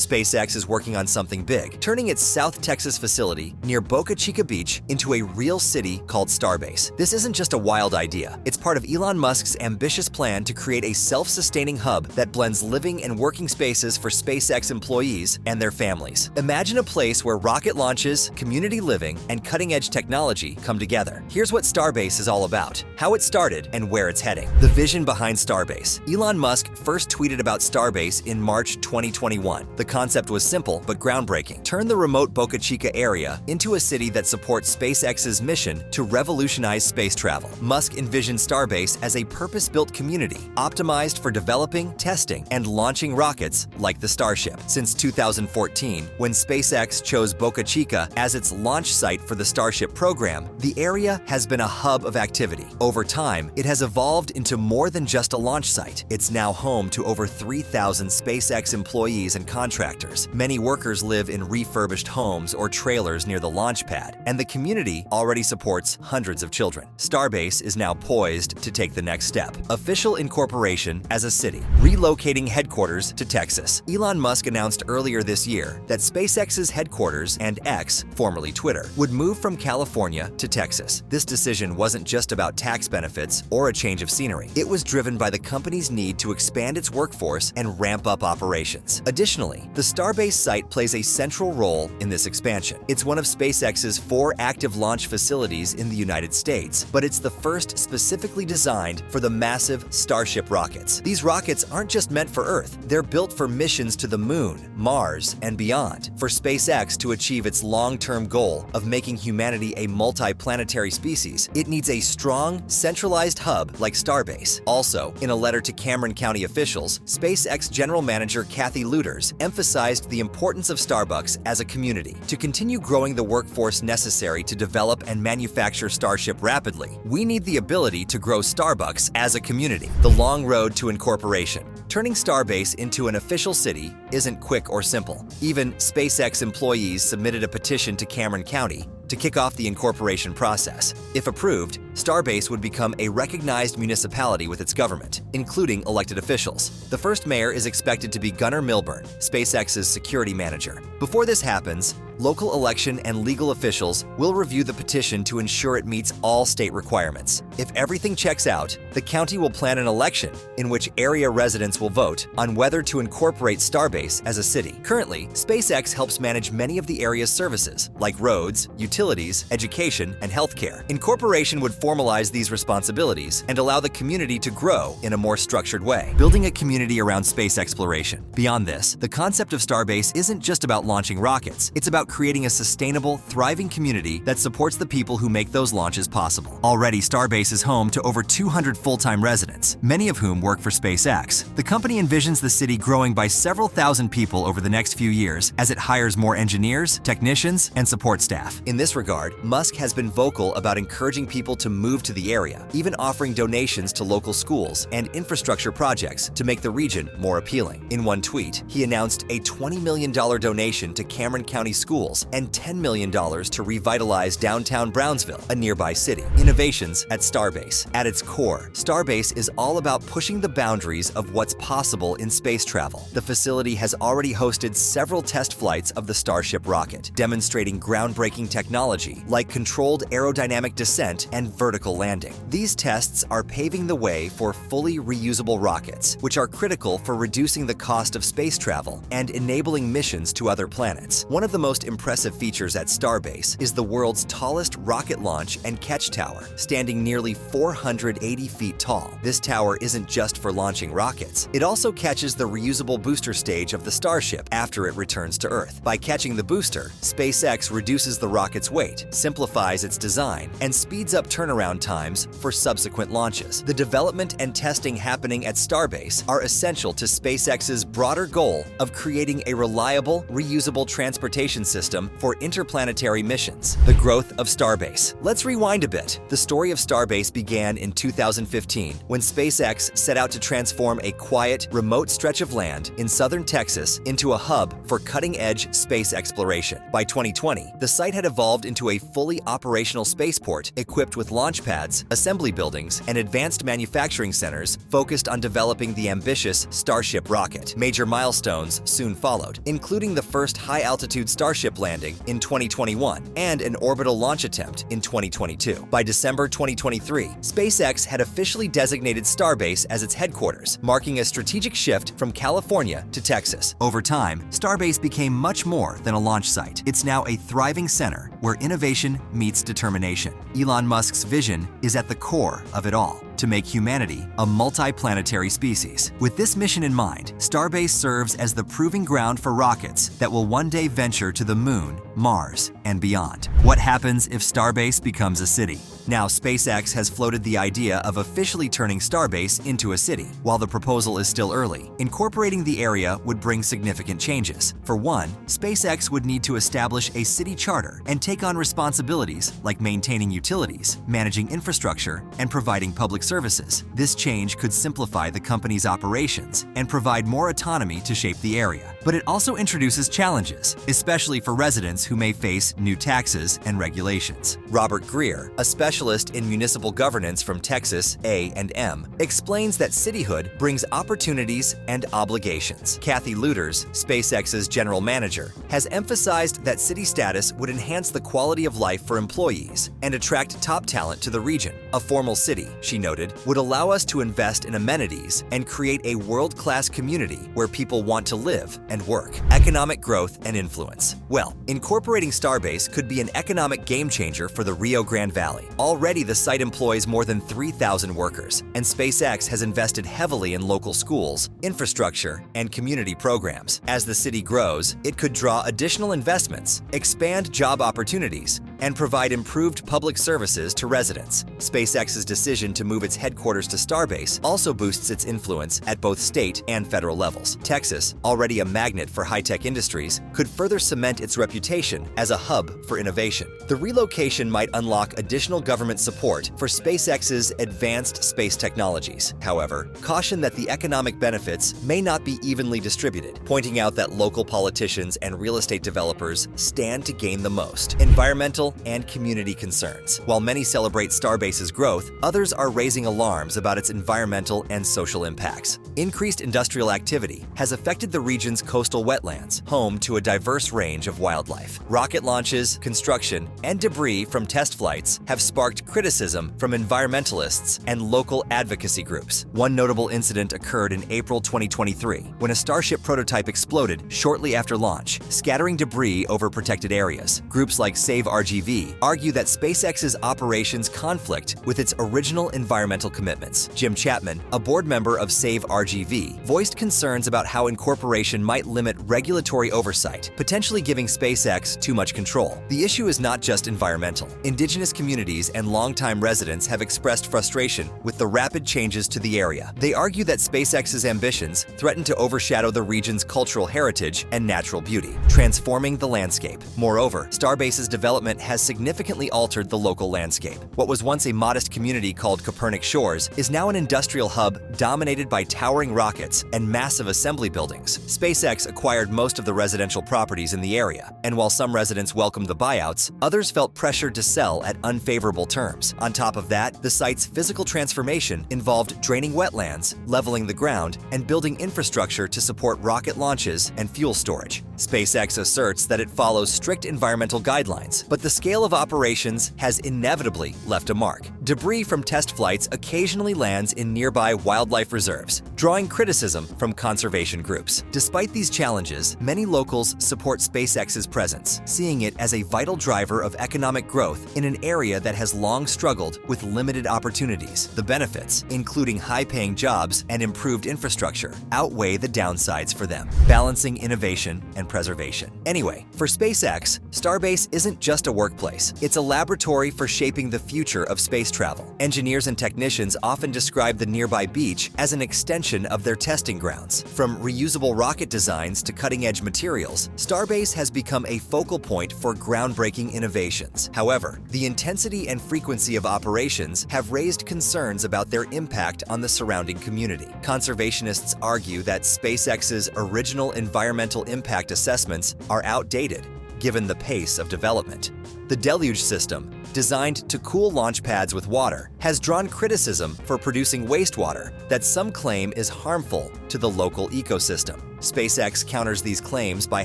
SpaceX is working on something big, turning its South Texas facility near Boca Chica Beach into a real city called Starbase. This isn't just a wild idea. It's part of Elon Musk's ambitious plan to create a self-sustaining hub that blends living and working spaces for SpaceX employees and their families. Imagine a place where rocket launches, community living, and cutting-edge technology come together. Here's what Starbase is all about, how it started, and where it's heading. The vision behind Starbase. Elon Musk first tweeted about Starbase in March 2021. The concept was simple but groundbreaking. Turn the remote Boca Chica area into a city that supports SpaceX's mission to revolutionize space travel. Musk envisioned Starbase as a purpose-built community, optimized for developing, testing, and launching rockets like the Starship. Since 2014, when SpaceX chose Boca Chica as its launch site for the Starship program, the area has been a hub of activity. Over time, it has evolved into more than just a launch site. It's now home to over 3,000 SpaceX employees and contractors. Many workers live in refurbished homes or trailers near the launch pad, and the community already supports hundreds of children. Starbase is now poised to take the next step. Official incorporation as a city, relocating headquarters to Texas. Elon Musk announced earlier this year that SpaceX's headquarters and X, formerly Twitter, would move from California to Texas. This decision wasn't just about tax benefits or a change of scenery. It was driven by the company's need to expand its workforce and ramp up operations. Additionally, the Starbase site plays a central role in this expansion. It's one of SpaceX's 4 active launch facilities in the United States, but it's the first specifically designed for the massive Starship rockets. These rockets aren't just meant for Earth. They're built for missions to the Moon, Mars, and beyond. For SpaceX to achieve its long-term goal of making humanity a multi-planetary species, it needs a strong, centralized hub like Starbase. Also, in a letter to Cameron County officials, SpaceX General Manager Kathy Luters emphasized the importance of Starbucks as a community. To continue growing the workforce necessary to develop and manufacture Starship rapidly, we need the ability to grow Starbucks as a community. The long road to incorporation. Turning Starbase into an official city isn't quick or simple. Even SpaceX employees submitted a petition to Cameron County to kick off the incorporation process. If approved, Starbase would become a recognized municipality with its government, including elected officials. The first mayor is expected to be Gunnar Milburn, SpaceX's security manager. Before this happens, local election and legal officials will review the petition to ensure it meets all state requirements. If everything checks out, the county will plan an election in which area residents will vote on whether to incorporate Starbase as a city. Currently, SpaceX helps manage many of the area's services, like roads, utilities, education, and healthcare. Incorporation would formalize these responsibilities and allow the community to grow in a more structured way, building a community around space exploration. Beyond this, the concept of Starbase isn't just about launching rockets. It's about creating a sustainable, thriving community that supports the people who make those launches possible. Already, Starbase is home to over 200 full-time residents, many of whom work for SpaceX. The company envisions the city growing by several thousand people over the next few years as it hires more engineers, technicians, and support staff. In this regard, Musk has been vocal about encouraging people to move to the area, even offering donations to local schools and infrastructure projects to make the region more appealing. In one tweet, he announced a $20 million donation to Cameron County schools and $10 million to revitalize downtown Brownsville, a nearby city. Innovations at Starbase. At its core, Starbase is all about pushing the boundaries of what's possible in space travel. The facility has already hosted several test flights of the Starship rocket, demonstrating groundbreaking technology like controlled aerodynamic descent and vertical landing. These tests are paving the way for fully reusable rockets, which are critical for reducing the cost of space travel and enabling missions to other planets. One of the most impressive features at Starbase is the world's tallest rocket launch and catch tower, standing nearly 480 feet tall. This tower isn't just for launching rockets. It also catches the reusable booster stage of the Starship after it returns to Earth. By catching the booster, SpaceX reduces the rocket's weight, simplifies its design, and speeds up turnaround times for subsequent launches. The development and testing happening at Starbase are essential to SpaceX's broader goal of creating a reliable, reusable transportation system for interplanetary missions. The growth of Starbase. Let's rewind a bit. The story of Starbase began in 2015 when SpaceX set out to transform a quiet, remote stretch of land in southern Texas into a hub for cutting-edge space exploration. By 2020, the site had evolved into a fully operational spaceport equipped with launch pads, assembly buildings, and advanced manufacturing centers focused on developing the ambitious Starship rocket. Major milestones soon followed, including the first high-altitude Starship landing in 2021 and an orbital launch attempt in 2022. By December 2023, SpaceX had officially designated Starbase as its headquarters, marking a strategic shift from California to Texas. Over time, Starbase became much more than a launch site. It's now a thriving center where innovation meets determination. Elon Musk's vision is at the core of it all: to make humanity a multi-planetary species. With this mission in mind, Starbase serves as the proving ground for rockets that will one day venture to the Moon, Mars, and beyond. What happens if Starbase becomes a city? Now, SpaceX has floated the idea of officially turning Starbase into a city. While the proposal is still early, incorporating the area would bring significant changes. For one, SpaceX would need to establish a city charter and take on responsibilities like maintaining utilities, managing infrastructure, and providing public services. This change could simplify the company's operations and provide more autonomy to shape the area. But it also introduces challenges, especially for residents who may face new taxes and regulations. Robert Greer, a specialist in municipal governance from Texas A&M, explains that cityhood brings opportunities and obligations. Kathy Luters, SpaceX's general manager, has emphasized that city status would enhance the quality of life for employees and attract top talent to the region. A formal city, she noted, would allow us to invest in amenities and create a world-class community where people want to live and work. Economic growth and influence. Well, incorporating Starbase could be an economic game-changer for the Rio Grande Valley. Already, the site employs more than 3,000 workers, and SpaceX has invested heavily in local schools, infrastructure, and community programs. As the city grows, it could draw additional investments, expand job opportunities, and provide improved public services to residents. SpaceX's decision to move its headquarters to Starbase also boosts its influence at both state and federal levels. Texas, already a magnet for high-tech industries, could further cement its reputation as a hub for innovation. The relocation might unlock additional government support for SpaceX's advanced space technologies. However, caution that the economic benefits may not be evenly distributed, pointing out that local politicians and real estate developers stand to gain the most. Environmental and community concerns. While many celebrate Starbase's growth, others are raising alarms about its environmental and social impacts. Increased industrial activity has affected the region's coastal wetlands, home to a diverse range of wildlife. Rocket launches, construction, and debris from test flights have sparked criticism from environmentalists and local advocacy groups. One notable incident occurred in April 2023 when a Starship prototype exploded shortly after launch, scattering debris over protected areas. Groups like Save RGV argue that SpaceX's operations conflict with its original environmental commitments. Jim Chapman, a board member of Save RGV, voiced concerns about how incorporation might limit regulatory oversight, potentially giving SpaceX too much control. The issue is not just environmental. Indigenous communities and longtime residents have expressed frustration with the rapid changes to the area. They argue that SpaceX's ambitions threaten to overshadow the region's cultural heritage and natural beauty, transforming the landscape. Moreover, Starbase's development has significantly altered the local landscape. What was once a modest community called Copernic Shores is now an industrial hub dominated by towering rockets and massive assembly buildings. SpaceX acquired most of the residential properties in the area, and while some residents welcomed the buyouts, others felt pressured to sell at unfavorable terms. On top of that, the site's physical transformation involved draining wetlands, leveling the ground, and building infrastructure to support rocket launches and fuel storage. SpaceX asserts that it follows strict environmental guidelines, but the scale of operations has inevitably left a mark. Debris from test flights occasionally lands in nearby wildlife reserves, drawing criticism from conservation groups. Despite these challenges, many locals support SpaceX's presence, seeing it as a vital driver of economic growth in an area that has long struggled with limited opportunities. The benefits, including high-paying jobs and improved infrastructure, outweigh the downsides for them, balancing innovation and preservation. Anyway, for SpaceX, Starbase isn't just a workplace. It's a laboratory for shaping the future of space travel. Engineers and technicians often describe the nearby beach as an extension of their testing grounds. From reusable rocket designs to cutting-edge materials, Starbase has become a focal point for groundbreaking innovations. However, the intensity and frequency of operations have raised concerns about their impact on the surrounding community. Conservationists argue that SpaceX's original environmental impact assessments are outdated, given the pace of development. The deluge system, designed to cool launch pads with water, has drawn criticism for producing wastewater that some claim is harmful to the local ecosystem. SpaceX counters these claims by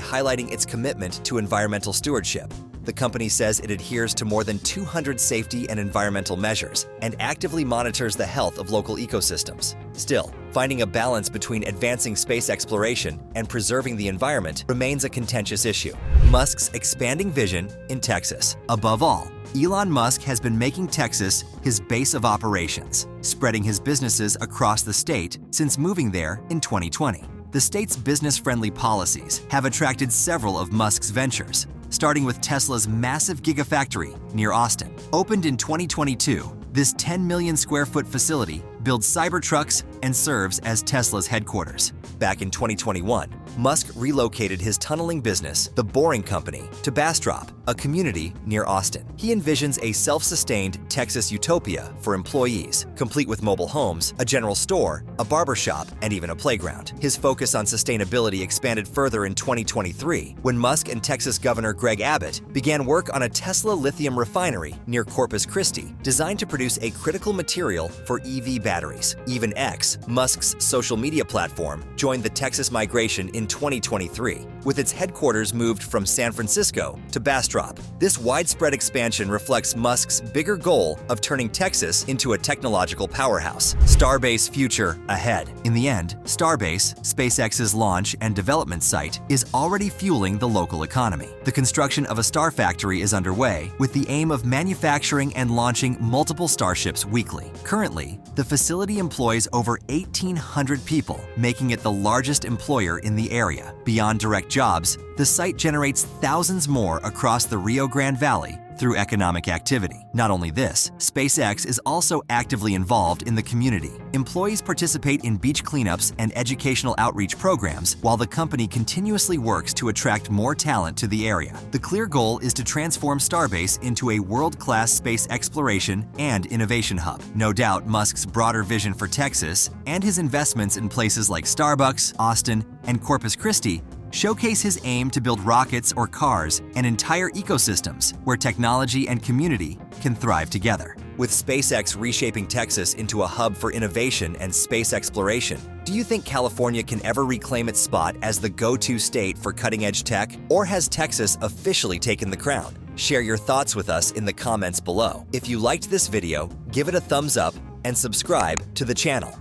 highlighting its commitment to environmental stewardship. The company says it adheres to more than 200 safety and environmental measures and actively monitors the health of local ecosystems. Still, finding a balance between advancing space exploration and preserving the environment remains a contentious issue. Musk's expanding vision in Texas. Above all, Elon Musk has been making Texas his base of operations, spreading his businesses across the state since moving there in 2020. The state's business-friendly policies have attracted several of Musk's ventures, starting with Tesla's massive Gigafactory near Austin. Opened in 2022, this 10 million square foot facility builds Cybertrucks and serves as Tesla's headquarters. Back in 2021, Musk relocated his tunneling business, The Boring Company, to Bastrop, a community near Austin. He envisions a self-sustained Texas utopia for employees, complete with mobile homes, a general store, a barbershop, and even a playground. His focus on sustainability expanded further in 2023 when Musk and Texas Governor Greg Abbott began work on a Tesla lithium refinery near Corpus Christi, designed to produce a critical material for EV batteries. Even X, Musk's social media platform, joined the Texas migration in 2023, with its headquarters moved from San Francisco to Bastrop. This widespread expansion reflects Musk's bigger goal of turning Texas into a technological powerhouse. Starbase future ahead. In the end, Starbase, SpaceX's launch and development site, is already fueling the local economy. The construction of a star factory is underway, with the aim of manufacturing and launching multiple starships weekly. Currently, the facility employs over 1,800 people, making it the largest employer in the area. Beyond direct jobs, the site generates thousands more across the Rio Grande Valley through economic activity. Not only this, SpaceX is also actively involved in the community. Employees participate in beach cleanups and educational outreach programs, while the company continuously works to attract more talent to the area. The clear goal is to transform Starbase into a world-class space exploration and innovation hub. No doubt, Musk's broader vision for Texas and his investments in places like Starbucks, Austin, and Corpus Christi showcase his aim to build rockets or cars and entire ecosystems where technology and community can thrive together. With SpaceX reshaping Texas into a hub for innovation and space exploration, do you think California can ever reclaim its spot as the go-to state for cutting-edge tech? Or has Texas officially taken the crown? Share your thoughts with us in the comments below. If you liked this video, give it a thumbs up and subscribe to the channel.